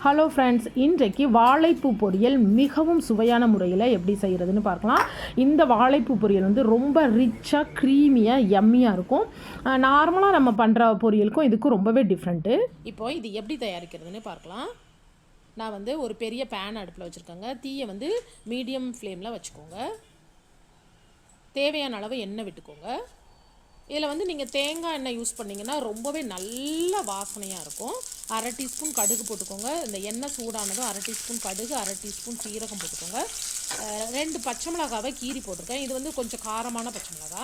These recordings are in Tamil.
ஹலோ ஃப்ரெண்ட்ஸ், இன்றைக்கு வாழைப்பூ பொரியல் மிகவும் சுவையான முறையில் எப்படி செய்கிறதுன்னு பார்க்கலாம். இந்த வாழைப்பூ பொரியல் வந்து ரொம்ப ரிச்சாக க்ரீமியாக எம்மியாக இருக்கும். நார்மலாக நம்ம பண்ணுற பொரியலுக்கும் இதுக்கும் ரொம்பவே டிஃப்ரெண்ட்டு. இப்போ இது எப்படி தயாரிக்கிறதுன்னு பார்க்கலாம். நான் வந்து ஒரு பெரிய பேன் அடுப்பில் வச்சுருக்கேங்க. தீயை வந்து மீடியம் ஃப்ளேமில் வச்சுக்கோங்க. தேவையான அளவு எண்ணெய் விட்டுக்கோங்க. இதில் வந்து நீங்கள் தேங்காய் எண்ணெய் யூஸ் பண்ணிங்கன்னா ரொம்பவே நல்ல வாசனையாக இருக்கும். 1/2 டீஸ்பூன் கடுகு போட்டுக்கோங்க. இந்த எண்ணெய் சூடானதும் 1/2 டீஸ்பூன் கடுகு, 1/2 டீஸ்பூன் சீரகம் போட்டுக்கோங்க. 2 பச்சை மிளகாவை கீரி போட்டிருக்கேன். இது வந்து கொஞ்சம் காரமான பச்சை மிளகா.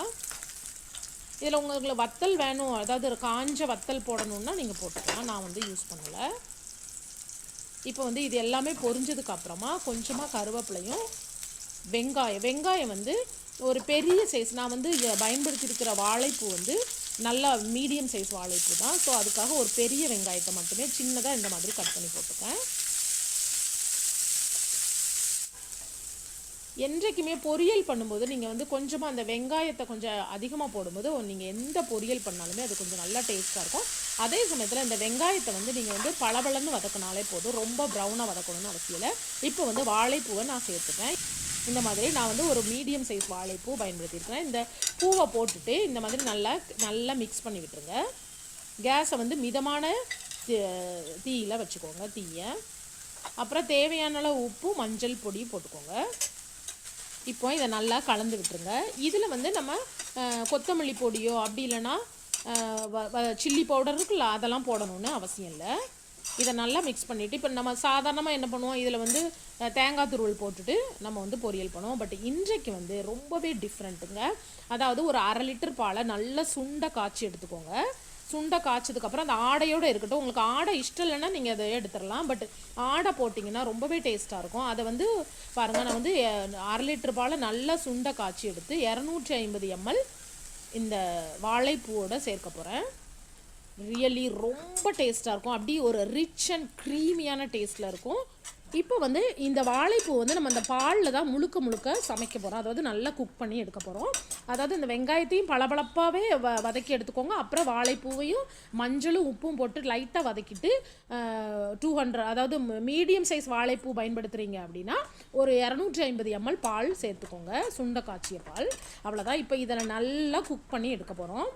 இதில் உங்களுக்கு வத்தல் வேணும், அதாவது காஞ்ச வத்தல் போடணுன்னா நீங்கள் போட்டுக்கலாம். நான் வந்து யூஸ் பண்ணலை. இப்போ வந்து இது எல்லாமே பொரிஞ்சதுக்கு அப்புறமா கொஞ்சமாக கருவேப்பிலையும் வெங்காயம் வந்து ஒரு பெரிய சைஸ், நான் வந்து பயன்படுத்தியிருக்கிற வாழைப்பூ வந்து நல்லா மீடியம் சைஸ் வாழைப்பூ தான். ஸோ அதுக்காக ஒரு பெரிய வெங்காயத்தை மட்டுமே சின்னதாக இந்த மாதிரி கட் பண்ணி போட்டுக்கேன். என்றைக்குமே பொரியல் பண்ணும்போது நீங்கள் வந்து கொஞ்சமாக அந்த வெங்காயத்தை கொஞ்சம் அதிகமாக போடும்போது நீங்கள் எந்த பொரியல் பண்ணாலுமே அது கொஞ்சம் நல்லா டேஸ்ட்டாக இருக்கும். அதே சமயத்தில் இந்த வெங்காயத்தை வந்து நீங்கள் வந்து பளபளன்னு வதக்கினாலே போதும், ரொம்ப ப்ரௌனாக வதக்கணும்னு அவசியம் இல்லை. இப்போ வந்து வாழைப்பூவை நான் சேர்த்துட்டேன். இந்த மாதிரி நான் வந்து ஒரு மீடியம் சைஸ் வாழைப்பூ பயன்படுத்தியிருக்கிறேன். இந்த பூவை போட்டுட்டு இந்த மாதிரி நல்லா மிக்ஸ் பண்ணி விட்டுருங்க. கேஸை வந்து மிதமான தீயில் வச்சுக்கோங்க தீயை. அப்புறம் தேவையான அளவு உப்பு, மஞ்சள் பொடி போட்டுக்கோங்க. இப்போ இதை நல்லா கலந்து விட்டுருங்க. இதில் வந்து நம்ம கொத்தமல்லி பொடியோ அப்படி இல்லைன்னா சில்லி பவுடர் இருக்குல்ல, அதெல்லாம் போடணும்னு அவசியம் இல்லை. இதை நல்லா மிக்ஸ் பண்ணிவிட்டு இப்போ நம்ம சாதாரணமாக என்ன பண்ணுவோம், இதில் வந்து தேங்காய் துருவல் போட்டுட்டு நம்ம வந்து பொரியல் பண்ணுவோம். பட் இன்றைக்கு வந்து ரொம்பவே டிஃப்ரெண்ட்டுங்க. அதாவது ஒரு 1/2 லிட்டர் பாலை நல்லா சுண்டை காய்ச்சி எடுத்துக்கோங்க. சுண்டை காய்ச்சதுக்கப்புறம் அந்த ஆடையோடு இருக்கட்டும். உங்களுக்கு ஆடை இஷ்டம் இல்லைன்னா நீங்கள் அதை எடுத்துடலாம். பட் ஆடை போட்டிங்கன்னா ரொம்பவே டேஸ்ட்டாக இருக்கும். அதை வந்து பாருங்கள், நான் வந்து 1/2 லிட்டர் பாலை நல்லா சுண்டை காய்ச்சி எடுத்து 250 ml இந்த வாழைப்பூவோடு சேர்க்க போகிறேன். ரியலி ரொம்ப டேஸ்ட்டாக இருக்கும். அப்படி ஒரு ரிச் அண்ட் க்ரீமியான டேஸ்ட்டில் இருக்கும். இப்போ வந்து இந்த வாழைப்பூ வந்து நம்ம அந்த பாலில் தான் முழுக்க சமைக்க போகிறோம். அதாவது நல்லா குக் பண்ணி எடுக்க போகிறோம். அதாவது இந்த வெங்காயத்தையும் பளபளப்பாகவே வதக்கி எடுத்துக்கோங்க. அப்புறம் வாழைப்பூவையும் மஞ்சளும் உப்பும் போட்டு லைட்டாக வதக்கிட்டு 200, அதாவது மீடியம் சைஸ் வாழைப்பூ பயன்படுத்துகிறீங்க அப்படின்னா ஒரு 250 ml பால் சேர்த்துக்கோங்க, சுண்டை காய்ச்சிய பால். அவ்வளோதான். இப்போ இதில் நல்லா குக் பண்ணி எடுக்க போகிறோம்.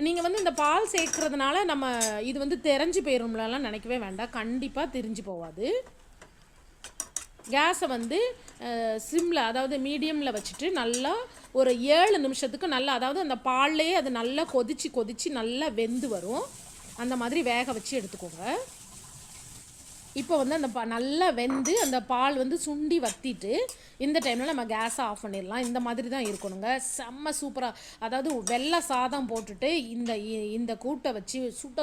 நீங்கள் வந்து இந்த பால் சேர்க்குறதுனால நம்ம இது வந்து தெரிஞ்சு போயிடும்லாம் நினைக்கவே வேண்டாம். கண்டிப்பாக தெரிஞ்சு போகாது. கேஸை வந்து சிம்மில், அதாவது மீடியமில் வச்சுட்டு நல்லா ஒரு 7 நிமிஷத்துக்கு நல்லா, அதாவது அந்த பால்லையே அது நல்லா கொதிச்சு நல்லா வெந்து வரும். அந்த மாதிரி வேக வச்சு எடுத்துக்கோங்க. இப்போ வந்து அந்த நல்லா வெந்து அந்த பால் வந்து சுண்டி வற்றிட்டு இந்த டைமில் நம்ம கேஸை ஆஃப் பண்ணிடலாம். இந்த மாதிரி தான் இருக்கணுங்க. செம்ம சூப்பராக, அதாவது வெள்ளை சாதம் போட்டுட்டு இந்த கூட்டை வச்சு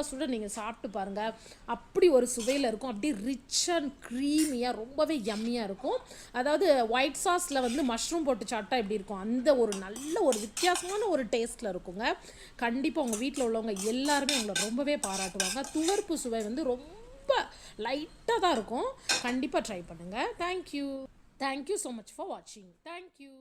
சுட நீங்கள் சாப்பிட்டு பாருங்கள். அப்படி ஒரு சுவையில் இருக்கும். அப்படி ரிச் அண்ட் க்ரீமியாக ரொம்பவே யம்மியாக இருக்கும். அதாவது ஒயிட் சாஸில் வந்து மஷ்ரூம் போட்டு சாப்பிட்டா எப்படி இருக்கும், அந்த ஒரு நல்ல ஒரு வித்தியாசமான ஒரு டேஸ்ட்டில் இருக்குங்க. கண்டிப்பாக உங்கள் வீட்டில் உள்ளவங்க எல்லாருமே உங்களை ரொம்பவே பாராட்டுவாங்க. துவர்ப்பு சுவை வந்து ரொம்ப லைட்டாக தான் இருக்கும். கண்டிப்பாக ட்ரை பண்ணுங்கள். தேங்க்யூ ஸோ மச் ஃபார் வாட்சிங். தேங்க்யூ.